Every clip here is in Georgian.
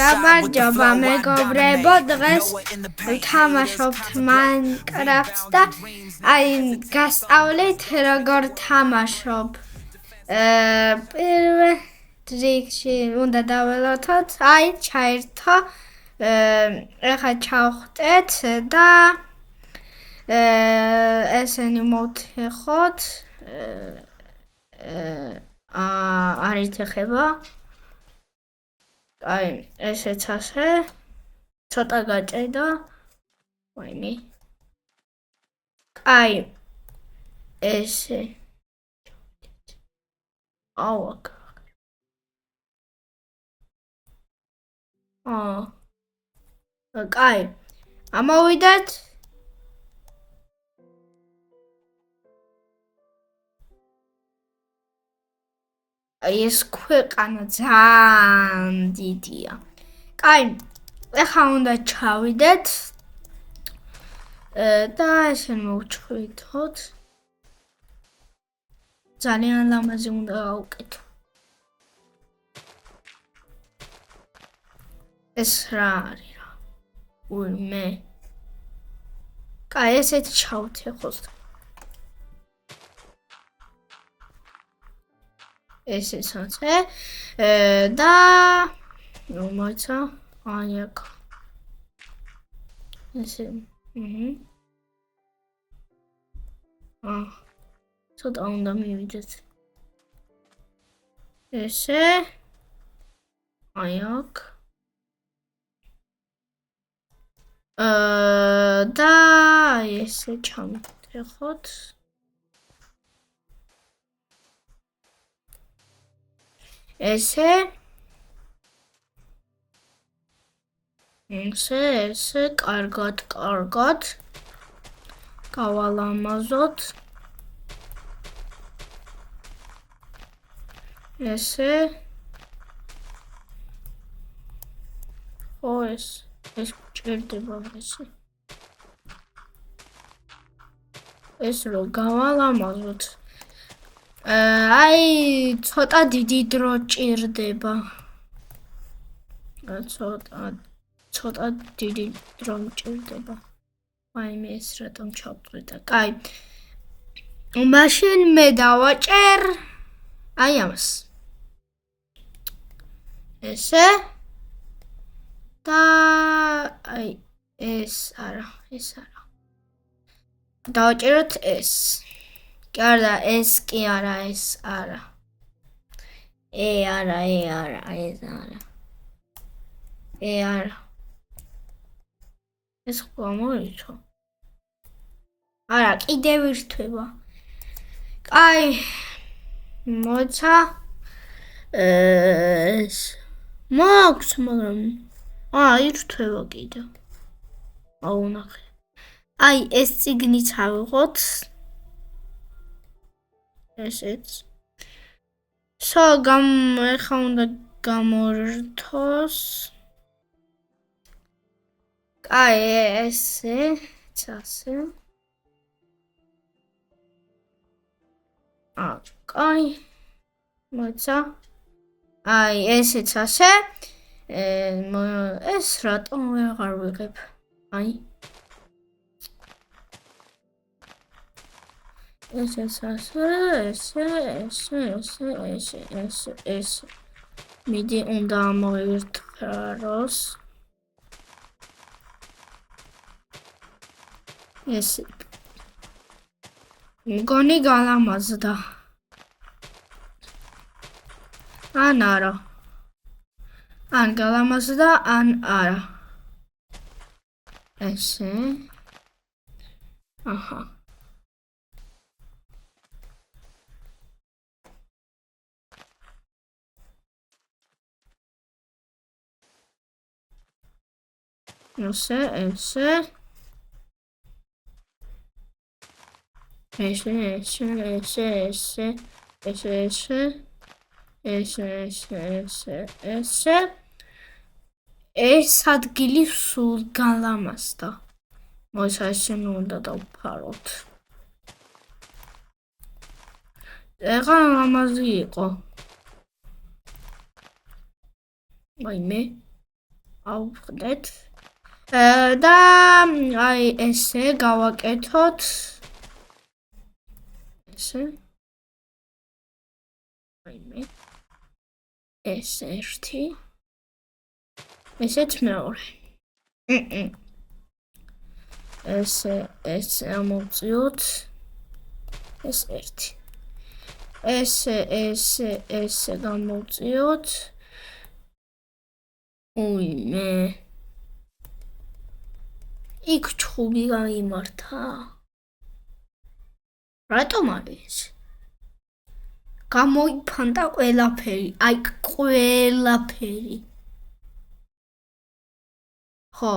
გამარჯობა მეგობრებო, დღეს ვთამაშობთ Minecraft-ს და გასწავლით როგორ თამაშობ. პირველ რიგში უნდა დაველოთოთ, ჩაერთო, ახლა ჩავხტეთ და ესენი მოვთეხოთ. არ ითეხება. ესეც ასე, ცოტა გაჭედო. ვაიმე. ესე. აქ. ამოვიდეთ. ეს ქვეყანა ძალიან დიდია. ახლა უნდა ჩავიდეთ და ესე მოვჩხვითოთ. ძალიან ლამაზი უნდა გავუკეთო. ეს რა არის რა? ულმე. ესეთ ჩავთეხოთ. ესეც ასე და მოიცა აქ ესე ცოტა უნდა მივიდეთ ესე აქ და ესე ჩამტეხოთ ესე კარგად გავალამაზოთ ესე ეს ჭირდება ეს რო გავალამაზოთ ცოტა დიდი დრო ჭირდება. ცოტა დიდი დრო ჭირდება. ვაიმე ეს რატომ ჩავწვიდა? მაშინ მე დავაჭერ ამას. ესე და ეს არა. დავაჭეროთ ეს. Gara es ki ara es ara. Ara es ara. Ara. Es qomoicho. Ara კიდევ ირთვება. მოცა ეს მაქვს მაგრამ ირთვება კიდევ. აუნახე. ეს ციგნიც ავიღოთ. ესეც. ახლა უნდა გამორთოს. ესეც ასე. მოიცა. ესეც ასე. ეს რატომ ვეღარ ვიღებ? ესეც ასე, ეს. მიდი უნდა ამოვირთქაროს. ეს. მგონი გალამაზდა. ან არა. ან გალამაზდა, ან არა. ესე. აჰა. ესე ეს ადგილი სულ გალამაზდა. მოიცა ესენი უნდა დავფაროთ. ეხლა ლამაზი იყო. ვაიმე. ავხდეთ. და აი ესე გავაკეთოთ. ესე. აიმე. ეს ერთი. ესეც მეორე. ეს ამოვწიოთ. ეს ერთი. ეს გამოვწიოთ. უიმე. იქ ჩხუბი გაიმართა. რატომ არის? გამოიფანტა ყველაფერი, აი ყველაფერი. ხო.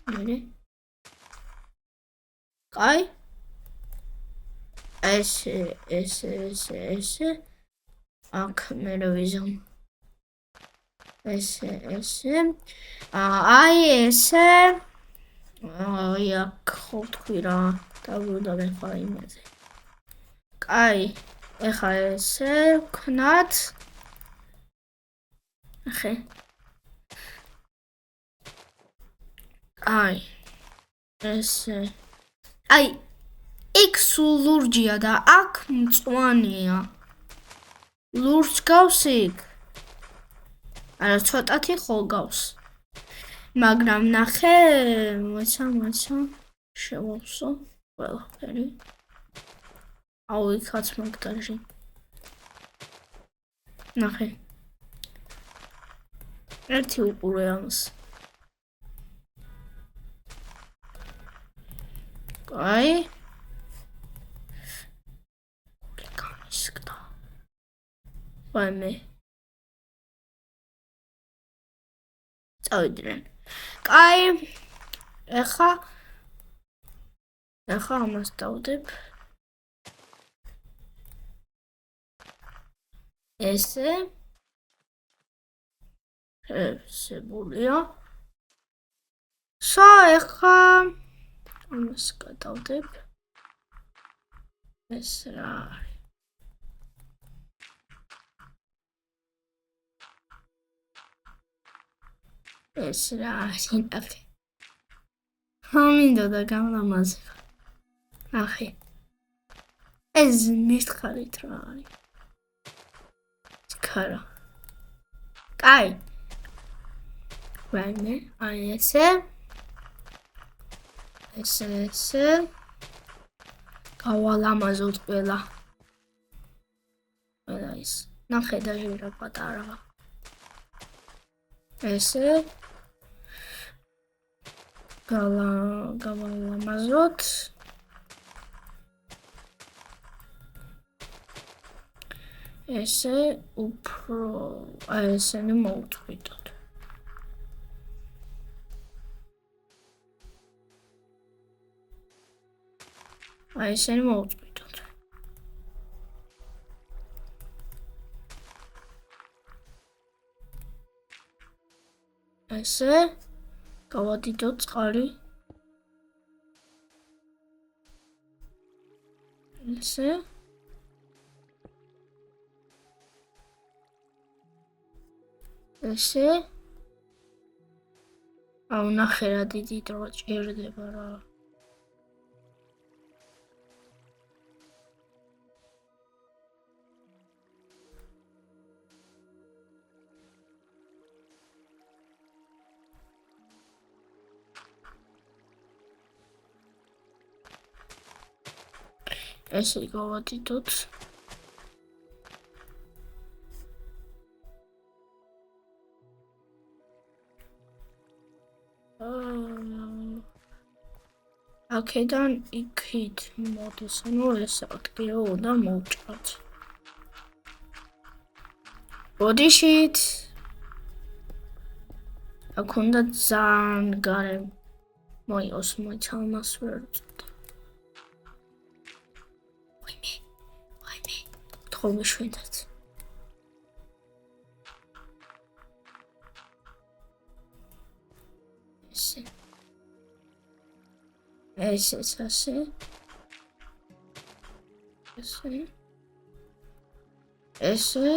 მერე. კაი. ესე. აქ მე რა ვიზამ. ესე. აი ესე. აი აქ ხო თქვი რა. დაგვიდა ხა იმაზე. კაი. ეხა ესე ვქნათ. ახე. აი. ესე. აი იქ სულ ლურჯია და აქ მწვანეა. ლურჯ გავს იქ. არა ცოტათი ხო გავს. მაგრამ ნახე, მოიცა შევავსო ყველაფერი. აუ იქაც მაგდაჟი. ნახე. ერთი უყურე ამას. კაი. ვაიმე. წავიდნენ. კაი. ეხა ამას დავდებ. ესე. ესებულია. ეხა ამას გადავდებ. ეს რა არის? ეს რა არის? მინდოდა გამლამაზება. ახი. ეს მითხარით რა არის? ქარა. კაი. ვაიმე, აი ესე. ესე. გავალამაზოთ ყველა. ყველა ის. ნახე დაჟე რა პატარაა. ესე. გავალამაზოთ. ესე უფრო აი ესენი მოვწყვიტოთ. აი ესენი მოვწყვიტოთ. ესე გავადიდოთ წყალი. ესე ესე აუ ნახე რა დიდი დრო ჭირდება რა. ესე გავადიდოთ. აქედან იქით მოდის, ანუ ეს ადგილი უნდა მოვჭრათ. ბოდიშით. აქ უნდა ძალიან გარე მოიოს, მოიცა ამას ვერ ვწვდ. ვაიმე, თხოვე შვენდაც. ესე. ესეც ასე. ესე.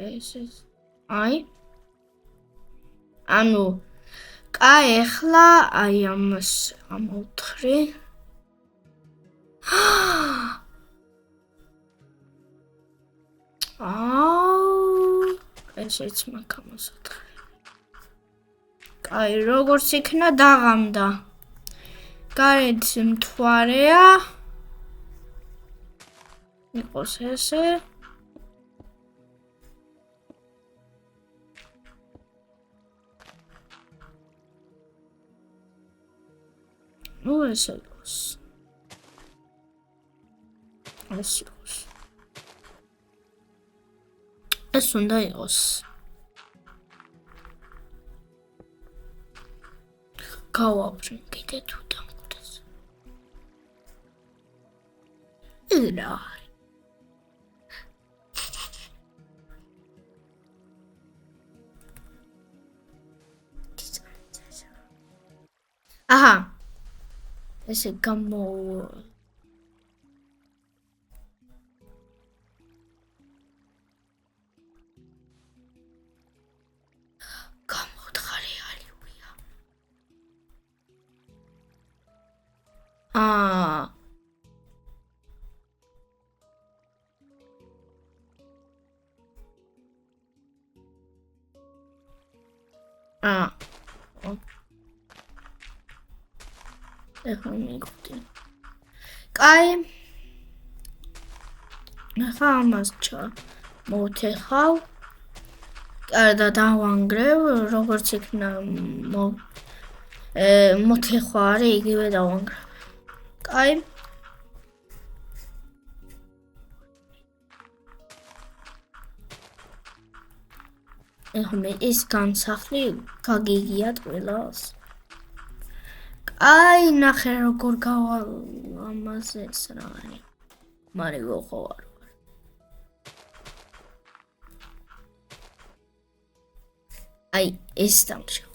ესეც. აი. ანუ კაი, ახლა აი ამას ამოვთხრი. ესეც მაგამოსათხრი. კაი, როგორც იქნა დაღამდა. გარეთ მთვარეა. იყოს ესე. ნუ ესე იყოს. ეს იყოს. ეს უნდა იყოს. გავაბრუნ კიდე თუ დამკვდეს. ირა. აჰა. ესე გამო გამოდხარი ალივია. ეხლა მიგვდი. კაი. ახლა ამას მოვთეხავ. კარგად დავანგრევ, როგორც იქნა მოთეხვა არის, იგივე დავანგრევ. კაი. ეხლა ის განსახლი გაგიგიათ ყველას. აი, ნახე როგორ გავალ ამაზე ეს რა არის. მარიგო ხო არ ვარ. აი, ეს დამშო.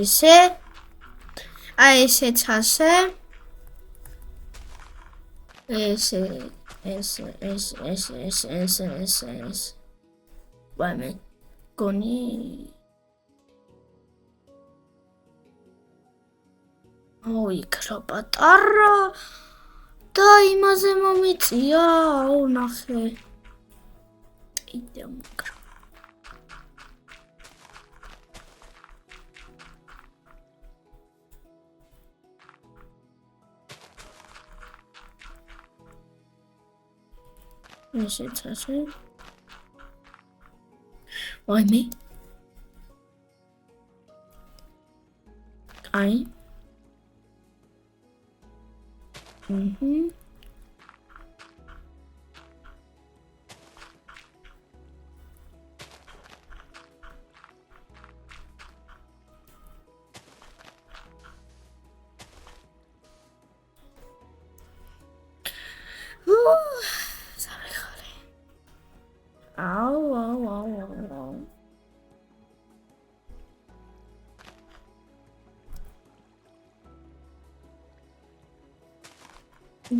ესე აი ესეც ასე. ესე ვამე გონი იქ რა პატარა და იმაზე მომიწია, ნახე. კიდე მოკრა. ესეც ასე. ვაიმე. აი. აუ.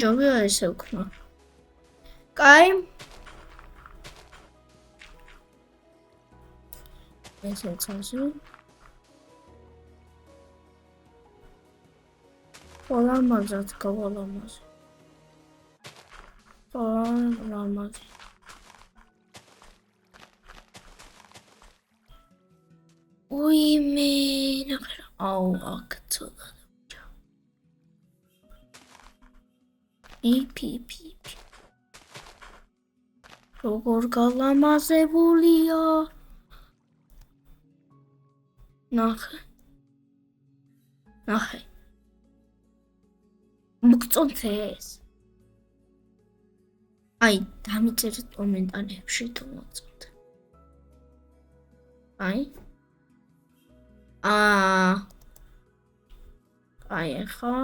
ჯობია ესე ვქნა. კაი. ესეც ასე. ყველამაზად გავალამაზე. ყველამაზე. უიმე, ნახე. აუ, აქ ცოტა. პი. როგორ გალამაზებულია. ნახე. მოგწონთეს. აი, დამიწერეთ კომენტარებში თუ მოწონთ. აი. აი, ახლა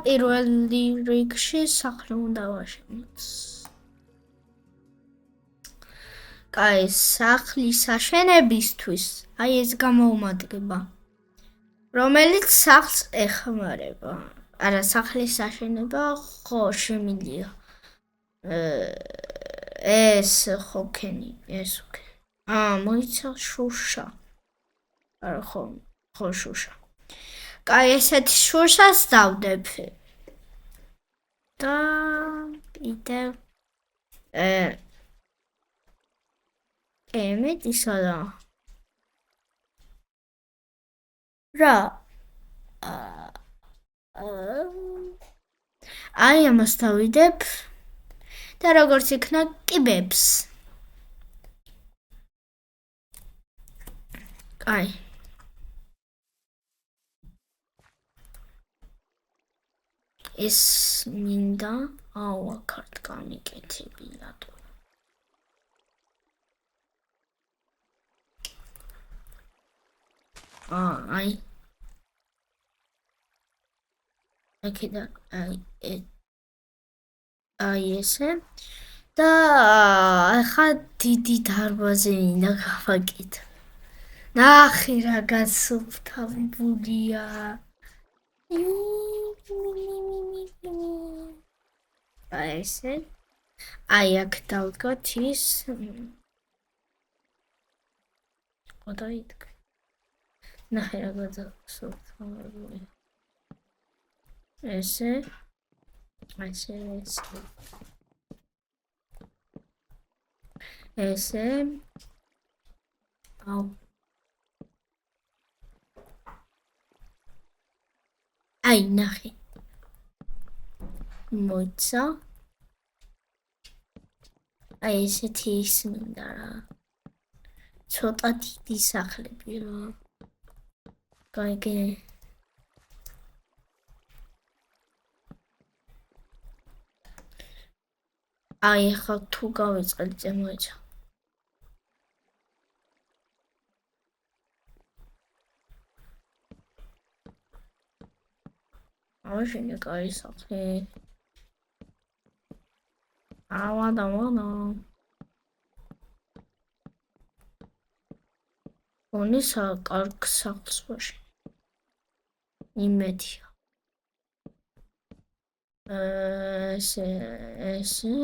პირველი რიგში სახლი უნდა ვაშენოთ. კაი, სახლის აშენებისთვის აი ეს გამოუმადგება. რომელიც სახლს ეხმარება. არა, სახლის აშენება ხო შემიძლია. ეს ხოქენი, ეს ხოქენი. მოიცა შუშა. არა, ხო შუშა. კაი, ესეთ შუშას დავდებ. და კიდევ მეტისა და რა აი ამას დავიდებ და როგორც იქნა კიბებს. კაი. ეს მინდა ავაკართ გამიკეთებინათ. აი აქედან აი ესე და ახლა დიდი დარბაზი მინდა გავაკეთო. ნახე რა გასუფთავებულია. აი ესე. აი აქ დავდგოთ ის. გადაიდგა. ნახე რა გასუფთავებულია. ესე. ესე. აუ. აი ნახე. მოიცა. აი ესეთი ის მინდა რა. ცოტა დიდი სახლები რა. კაი. აი ახლა თუ გავიწყებთ მოიცა. შენე კაი სახლი. დაონისა კარგ სახლს ვაში. იმედია. ესე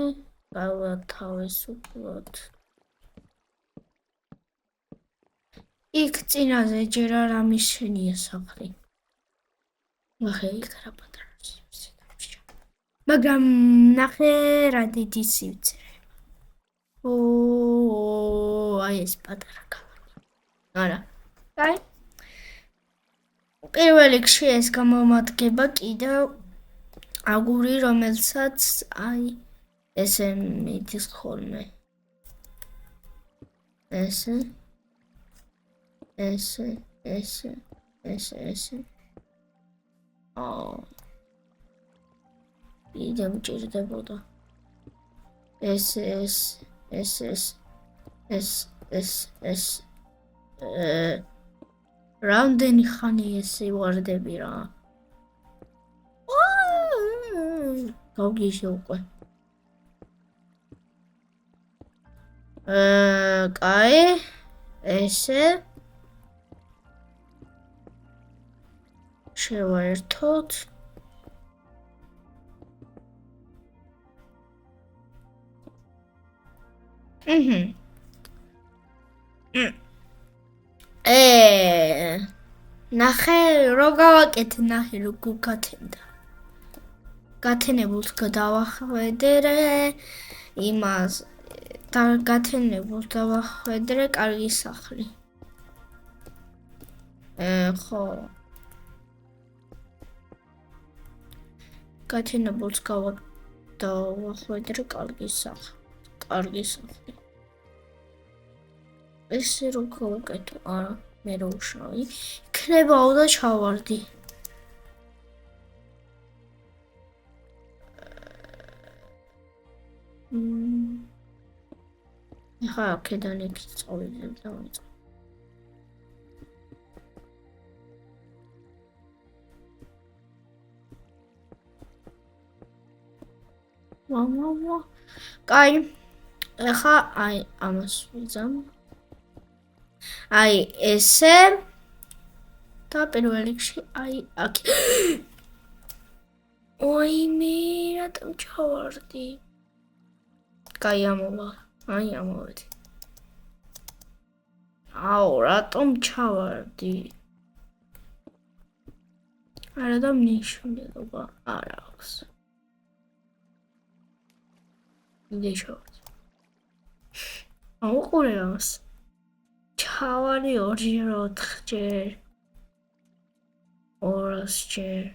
გავათავისუფლოთ. იქ წინაზე ჯერ არ ამიშენია სახლი. ნახე იქ რა პატარა სივრცე. მაგრამ ნახე რა დიდი სივრცე. აი ეს პატარა ქალაქი. არა. კაი. პირველ რიგში ეს გამომადგება კიდევ აგური, რომელსაც აი ესე მიდის ხოლმე. ესე. კიდე მჭირდებოდა. ეს. რამდენი ხანი ესე ვარდები რა. გავგიჟე უკვე. კაი. ესე. შევაერთოთ. ნახე რო გავაკეთე, ნახე რო გუკათენდა. გათენებულს გადავახვედრე იმას და გათენებულს დავახვედრე კარგი სახლი. ხო. გათენებულს დავახვედრე კარგი სახლი. ესე რო გავაკეთო, არა, მე რო უშავი, იქნებაო და ჩავარდი. ახლა აქედან იქ წავიდებ და ვიწყო. კაი. ეხა აი ამას ვიძამ. აი ესე და პირველ რიგში აი აქ. ოიმე, რატომ ჩავარდი? კაი ამოვა. აი ამოვედი. აუ, რატომ ჩავარდი? არა და მნიშვნელობა არ აქვს. იდე შევარდი. აუყურე ამას. ჩავარდი 4-4ჯერ. 200ჯერ.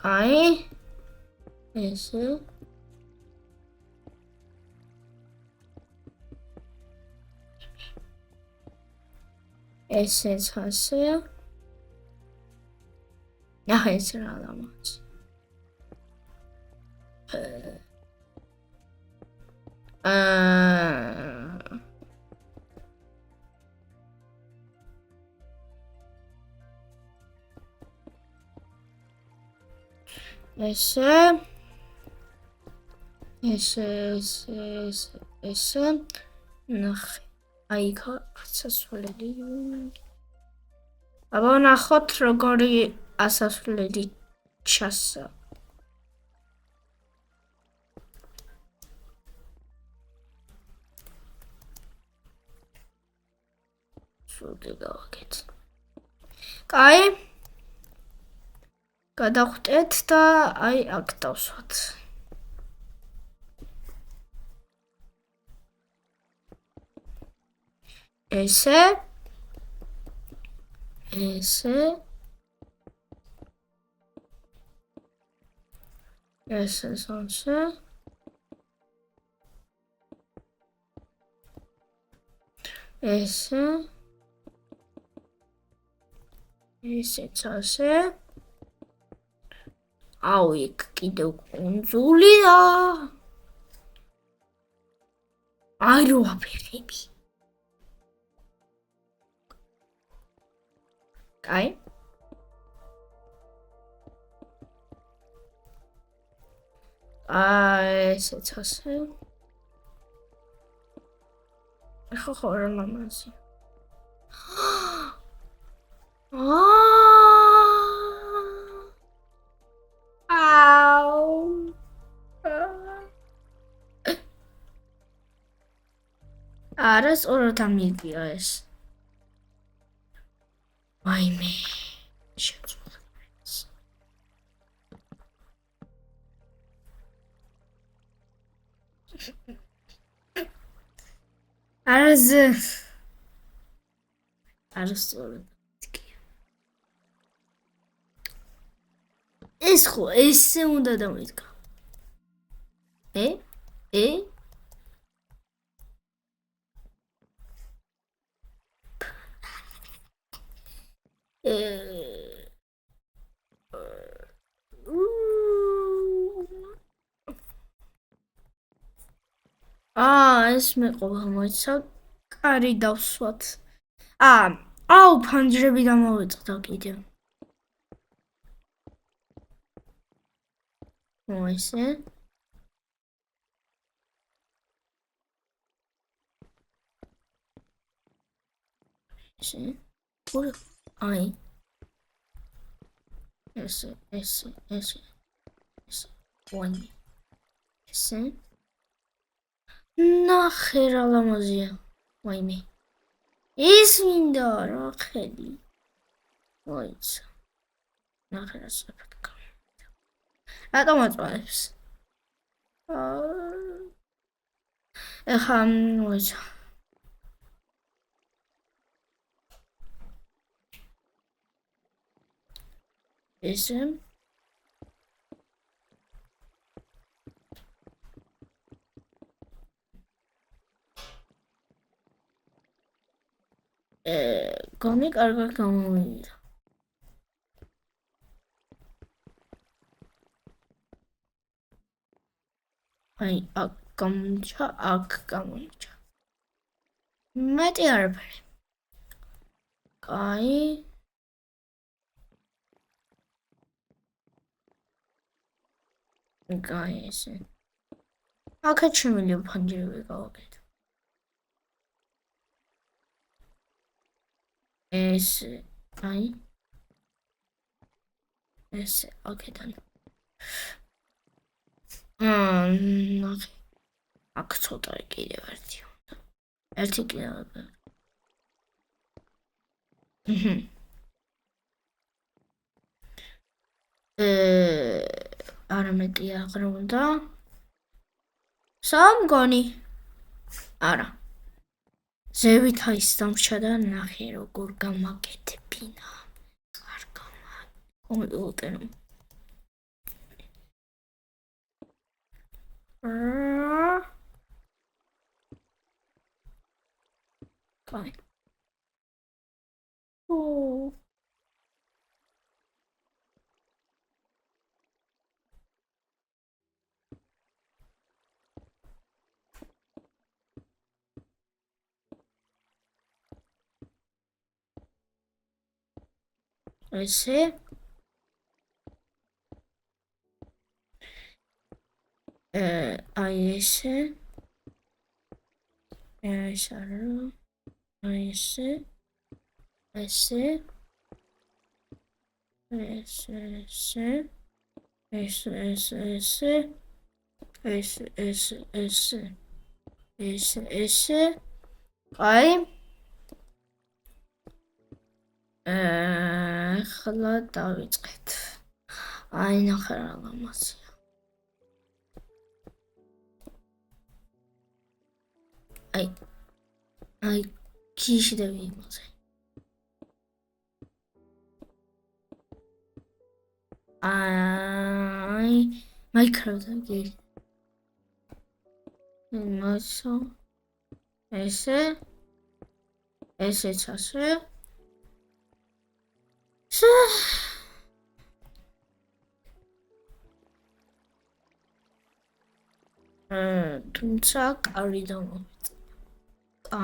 კაი. ესე. ესეც ასე. ახლა ეს რა დამაც. ესე ნახე. აი ასასვლელი. აბა ნახოთ როგორი ასასვლელი ჩასა. სულ გავაკეთე. კაი. გადავხვდეთ და აი აქ დავსვათ. ესე ესე ასე ესეც ასე აუ იქ კიდევ კუნძულია აი რო აფერები კაი ესეც ასე ხო რა ლამაზი არა სწორად ამიგია ეს ვაიმე შეწყვეტს არა სწორად ეს ხო ესე უნდა დამოიდგა ეს მეყოლა მოიცა კარი დავსვათ აუ ფანჯრები დამოვიწყდა კიდევ ესე აი ესე ვაიმე ესე ნახე რა ლამაზია ვაიმე ის მინდა რა ხედი მოიცა ნახე რა საფეთქა რატომ აწვავებს ეხა მოიცა ესე გონი კარგად გამოვიდა აი აქ გამოიჭა მეტი არაფერი კაი კაი ესე. აქაც შემიძლია ფანჯრები გავაკეთო. ესე, აი. ესე, აქედან. ნახე. აქ ცოტა კიდევ ერთი უნდა. ერთი კიდევ. არამეტი აღარ უნდა. სამგონი. არა. ზევით ის დამრჩა და ნახე როგორ გამაკეთებინა. კარგა. კომპიუტერ. კაი. ესე აი ესე ეს არა აი ესე ესე ესე ესე ესე აი ახლა დავიწყეთ. აი ნახე რა გამოსია. აი ქიში დავიმოზე. აი მაინკრაფტი. მასო ესე ესეც ასე თუმცა კარი დამოვიწყდა.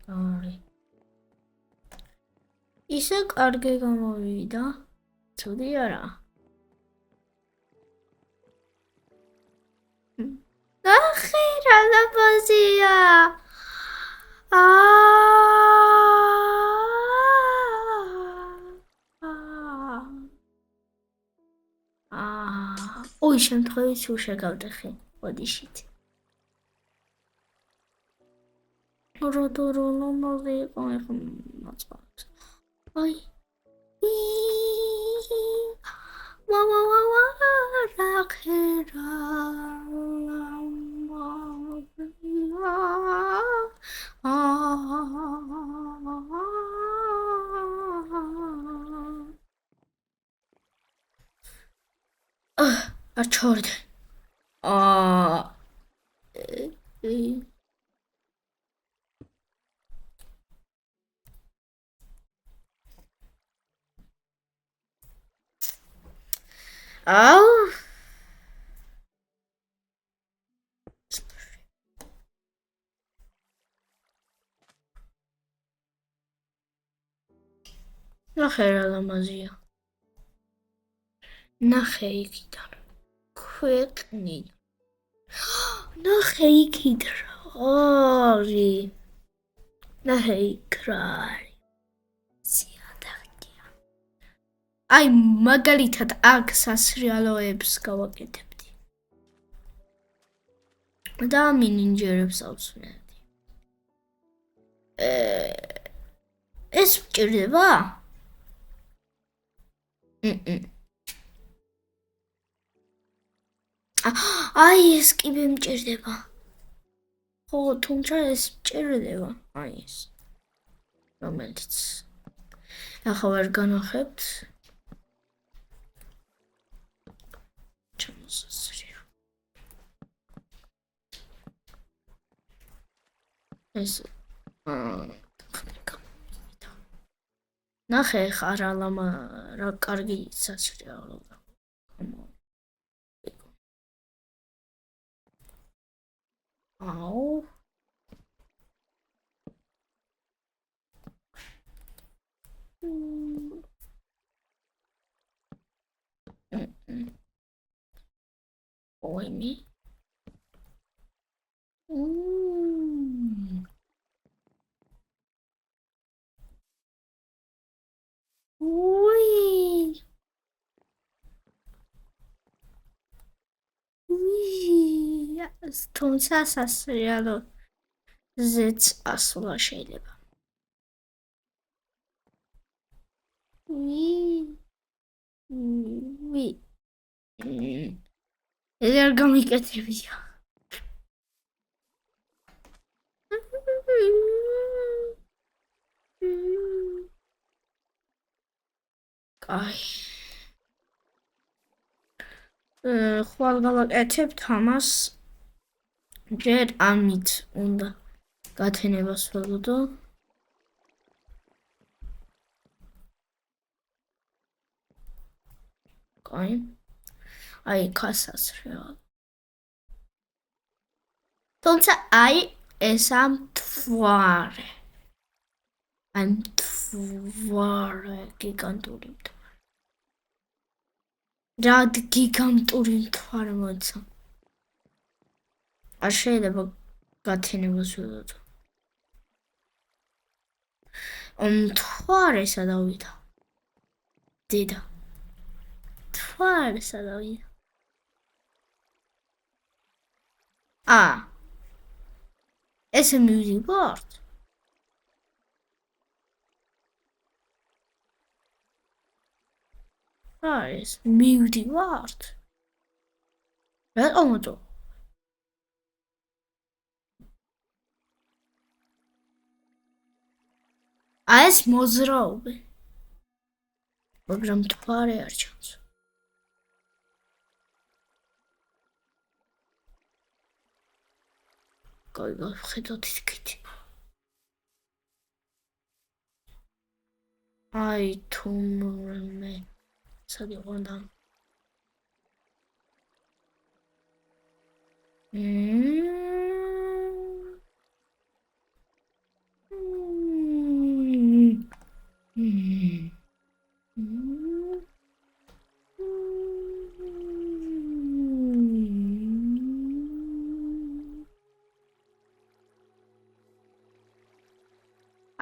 კარი. ისე კარგი გამოვიდა. ცუდი არა. ნახე რა ლაპოზია. ოი შემთხვევით სულ შეგავდეხი. ოდიშით. როდორონო მოვიყო ახლა მოწყობს. აი. რახერა. Achord. ნახე რა ლამაზია. ნახე იქიდან. ქვეყნი. ნახე იქით რა არის. ნახე იქ რა არის. სიადაღია. აი მაგალითად აქ სასრიალოებს გავაკეთებდი. და მინინჯერებს ავსვნებდი. ეს მჭირდება? აი ეს კი მჭირდება. ხო, თუმცა ეს მჭირდება. აი ეს. რომელიც ახლა ვერ განახებთ. ჩამოსასრია. ეს ნახე ხა რა კარგი სასრიალოა. აუ ოიმი. თუმცა სასრიალო ზეც ასვლა შეიძლება. ეს არ გამიკეთებია. კაი. ხვალ გავაკეთებთ ამას. ჯერ ამით უნდა გათენებას ველოდო. კაი. აი ქასასრიალო. თუმცა აი ეს ამთვარე. ამთვარე გიგანტური მთვარე. რა გიგანტური მთვარე მოიცა. არ შეიძლება გათენებას ველოდო. მთვარე სადავიდა. დედა. მთვარე სადავიდა. ესე მივდივართ. ეს მივდივართ. რატომო? ეს მოძრაობე. მაგრამ მთვარე არ ჩანს. კაი, გავხედოთ იქით. აი თუმრმე სად იყონდა?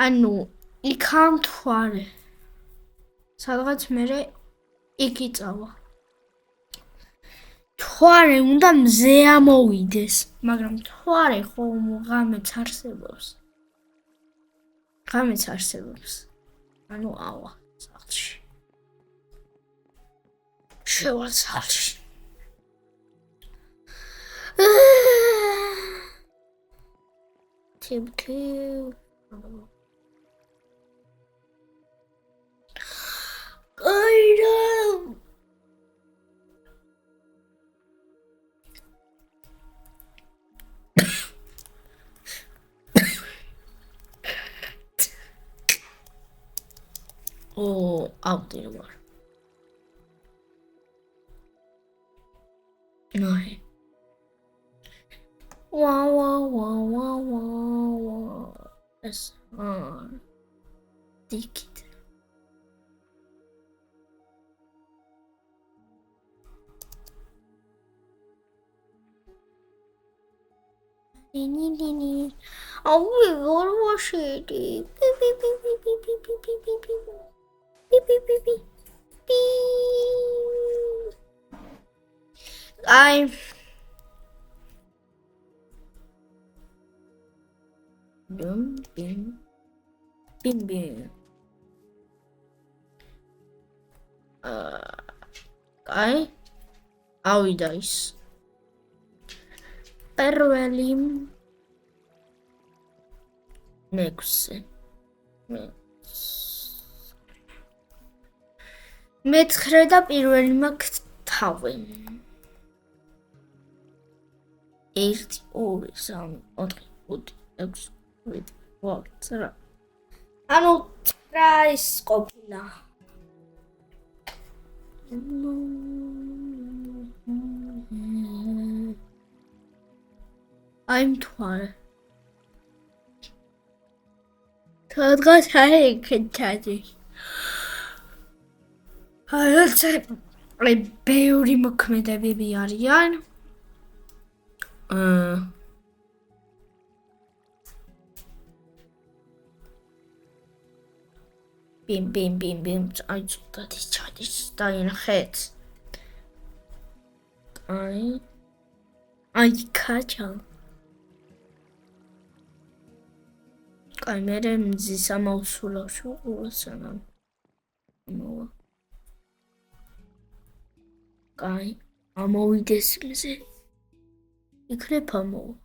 ანუ იქ ამთვარე. სადღაც მერე იქ იწავა. მთვარე უნდა მზე ამოვიდეს, მაგრამ მთვარე ხომ ღამეც არსებობს. ღამეც არსებობს. ანუ ავა სახლში. შევალ სახლში. თიმ. Out there. No. Wow. That's dig it. Oh, we gotta wash it. Bim. ავიდა ის. პირველი 6. მეცხრე და პირველი მაქვს თავი. 1 2 3 4 5 6 7 8 ანუ 9 ის ყოფილა. I'm tired. Დღეს აიქეთადი. აი ბევრი მოქმედებები არიან. ბიმ აი წუთათის ჩადის დაინახეთ აი კაჩა კაი მე მზის ამავსულავში უასანამ მოვა კაი ამოვიდეს მზე იქნებ ამოვა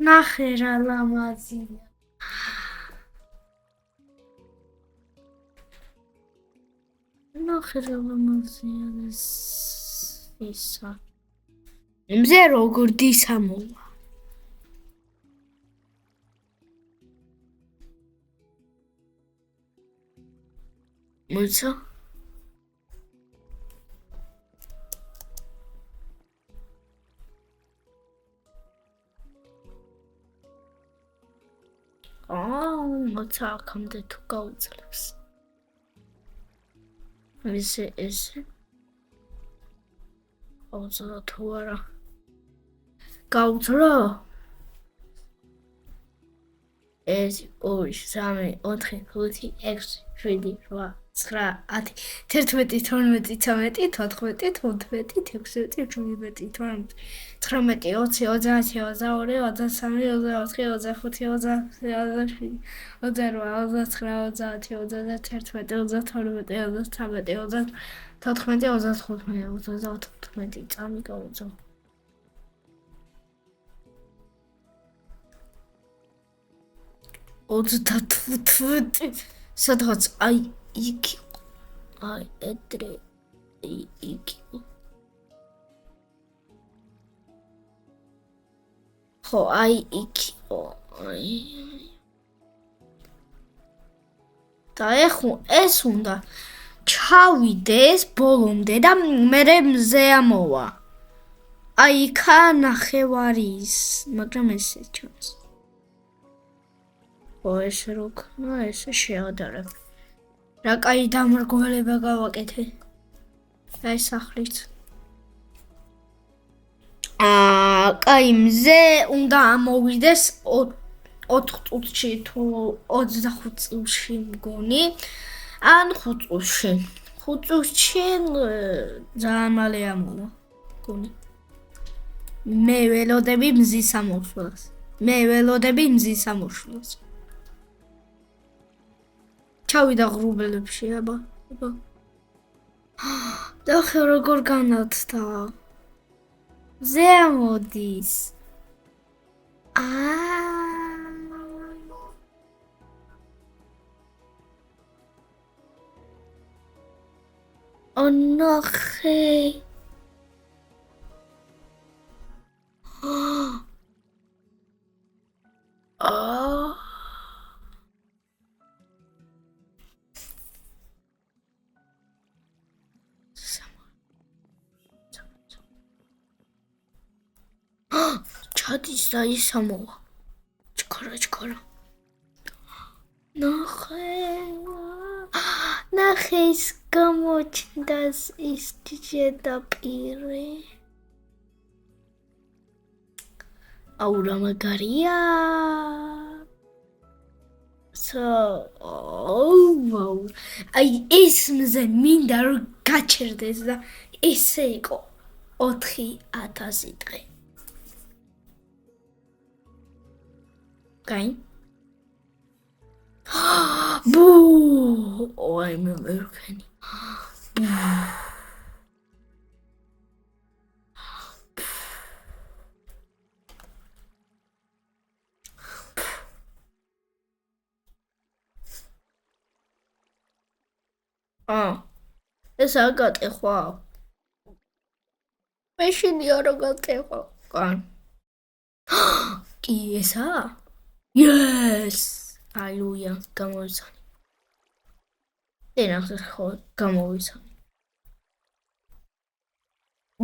ნახე რა ლამაზია ნახე რა ლამაზია ისა მზე როგორ დისამოვა მოიცა მოცა აქამდე თუ გაუძლებს ესე გაუძლა თუ არა გაუძლა 1 2 3 4 5 6 7 8 9 10 11 12 13 14 15 16 17 18 19 20 21 22 23 24 25 26 27 28 29 წამი გაუძლა სადღაც აი იქ აი ედრე იქ ხო აი იქ აი და ეს უნდა ჩავიდეს ბოლომდე და მე მზე ამოვა აი იქა ნახევარის მაგრამ ესე ჩანს ესე როქნა ესე შეადარებ რა კაი დამრგვალება გავაკეთე აი სახლით კაი მზე უნდა ამოვიდეს 4 წუთში თუ 25 წუთში მგონი ან 5 წუთში 5 წუთში ძალიან მალე ამოვა მგონი მე ველოდები მზის ამოშვლას ჩავიდა ღრუბელებში აბა და ხე როგორ განათდა ზე ამოდის ნახე ჩადის და ის ამოვა ჩქარა ნახე ის გამოჩნდას ის ზედაპირი აუ რა მაგარია აი ეს მზე მინდა რომ გაჩერდეს და ესე იყო 4000 დღე კაი ბუ ой მე ვერქენი ეს არ გატეხვა მეშინია რომ გატეხვა კან კი ესა yes ალუია გამოვიცანი ენახს ხო გამოვიცანი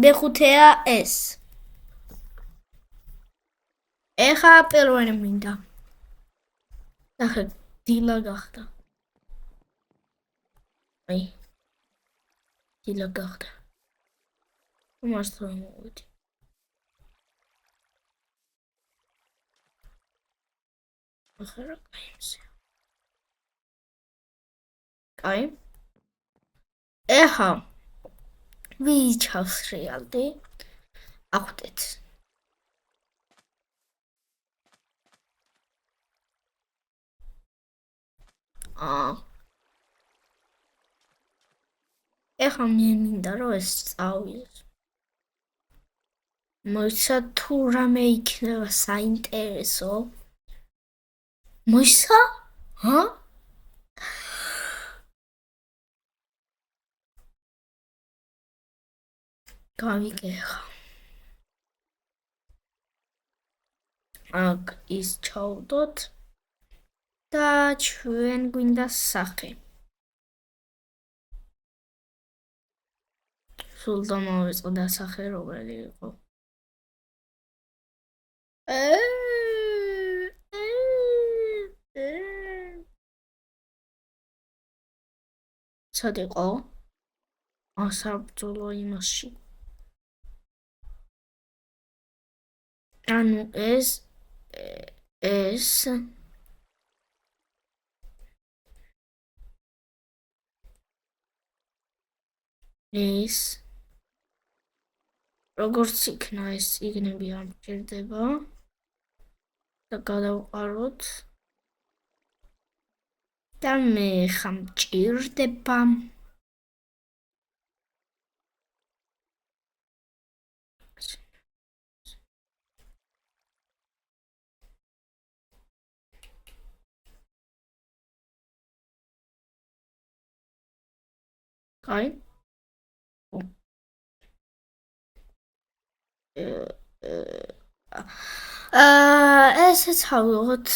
მეხუთეა ეს ეხა პირველი მინდა ნახე დილა გახდა აი დილა გახდა მართლა მოვიდი ახლა კაი ეხა ვიჩავს რეალდი ახვდეთ ეხა მე მინდა რომ ეს წავიდე მოიცა თუ რამე იქნება საინტერესო მოიცა გავიგე ხა აქ ის ჩავდოთ და ჩვენ გვინდა სახე სულ დამოვიწყდა სახე რომელი იყო სად იყო ასაბრძოლო იმაში ანუ ეს როგორც იქნა ეს იგნები არ მჭირდება და გადავყაროთ და მე ხა მჭირდება კაი ესეც ავიღოთ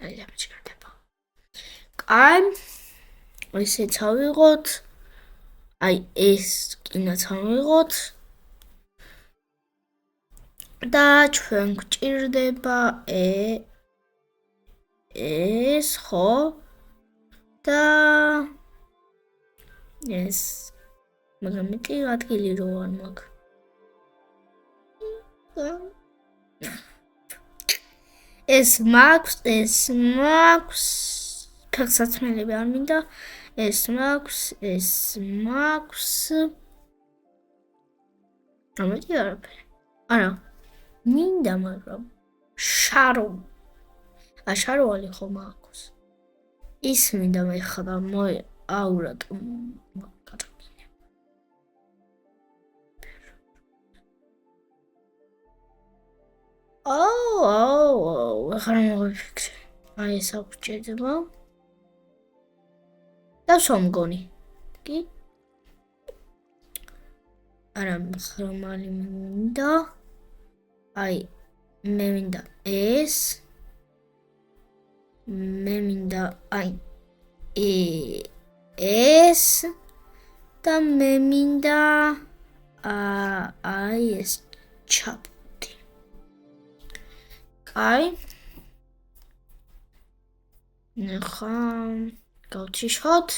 აი დამჭირდება კაი ესეც ავიღოთ აი ეს კინოც ავიღოთ და ჩვენ გვჭირდება ეს ხო და ეს მაგრამ მეტი ადგილი რო არ მაქვს ეს მაქვს ფეხსაცმელები არ მინდა ეს მაქვს ამეთი არაფერი არა მინდა მაგრამ შაროვალი ხომ აქვს ის მინდა მე ხდა აურად ახლა მოვიფიქრე აი ეს აღჭირდება და შემგონი კი არა ხრომალი მინდა აი მე მინდა ეს მე მინდა აი ეს და მე მინდა აი ეს ჩაპუტი კაი ნახა გავჩიშოთ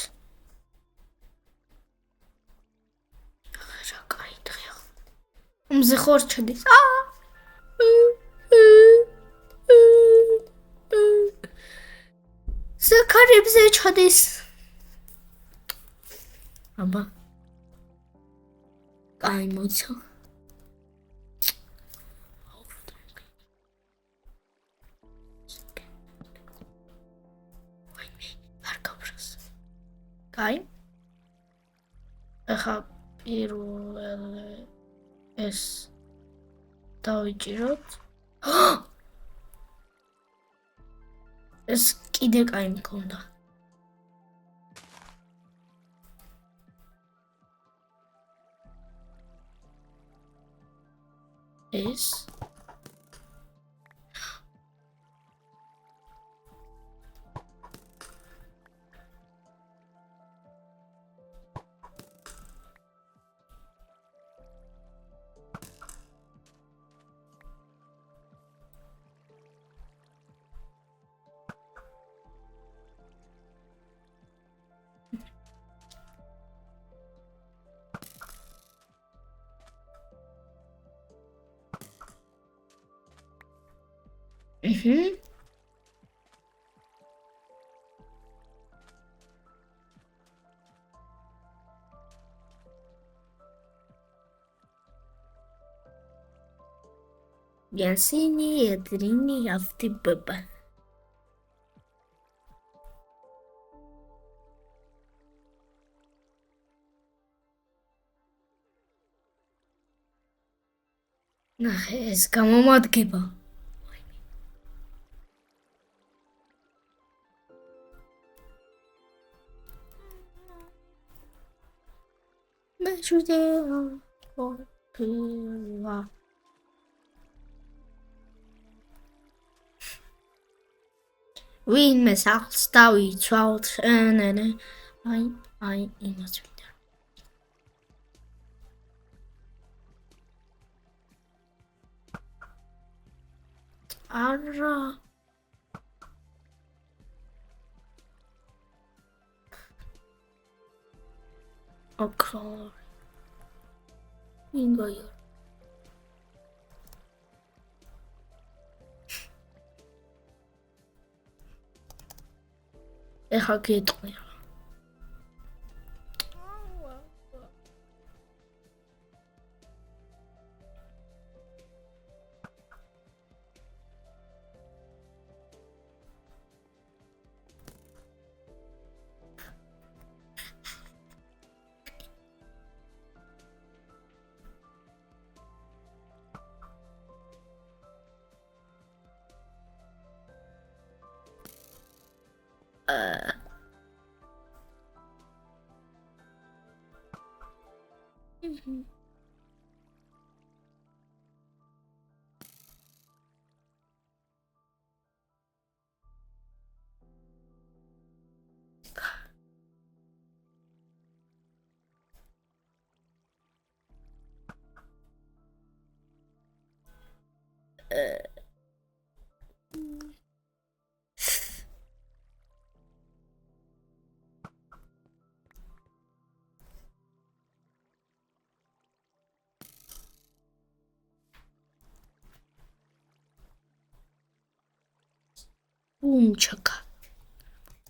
რა კაი დღეა მზე ხორ ჩადის ზაქარებზე ჩადის აბა კაი მოცა კაი ახლა პირველ ეს დავიჭიროთ ეს კიდე კაი მქონდა ეს Mhm. Yansini yadrini afti baba. ნახე ეს გამომადგება. მე შევიდეო. ოპლა. ვინმე სახლს დავიცვალთ. ნენე. აი იმას ვიდა. არა ოკ ინგოიო ეხა გეტყვი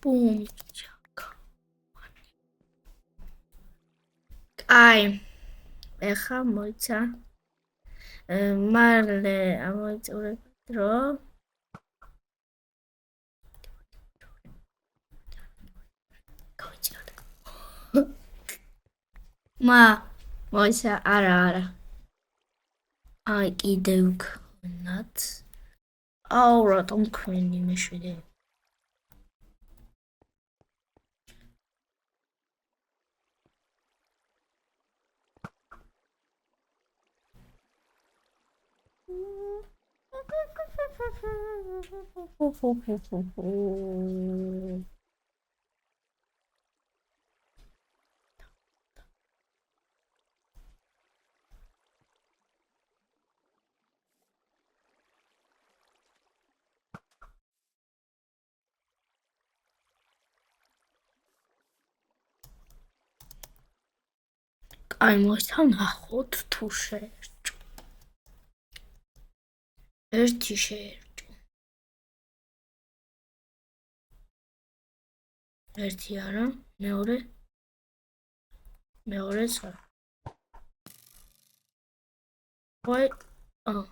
ბუმჩაკა აი ეხა მოიცა მალე ამოიწურებთ რომ მა მოიცა არა აი კიდევ გქონათ აუ რატომ ქვენი მეშვიდე აი მოსთან ნახოთ თუ შეერჭო ერთი შეერჭო ერთი არა მეორეც არა ვაი არა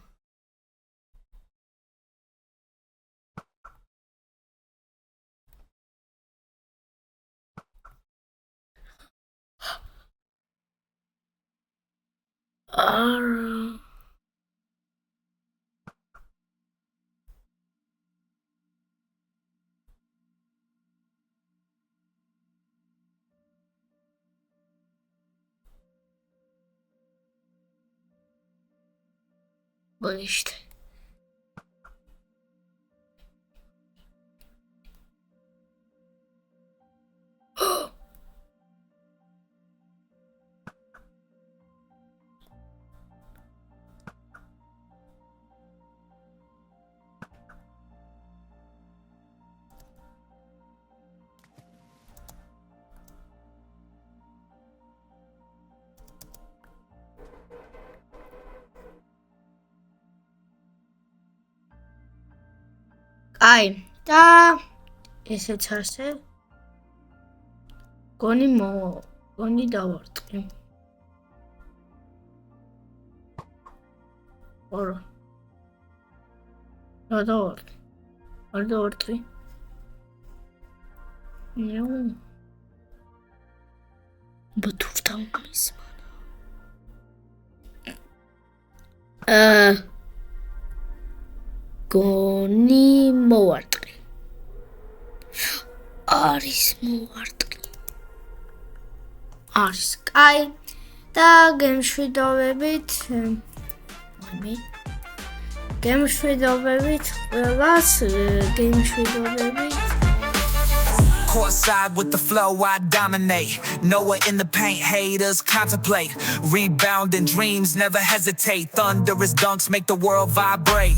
ბოიშტე აი, და ესეც ასე. გონი დავარტყი. ორი. რა დავარტყი? არ დავარტყი. ნუ. ბუთურთან მის. გონი მოვარტყი. არის მოვარტყი. არის. კაი. და გემშვიდობებით. გემშვიდობებით ყველას, გემშვიდობებით. Courtside with the flow, I dominate. Noah in the paint, haters contemplate. Rebounding dreams, never hesitate. Thunderous dunks make the world vibrate.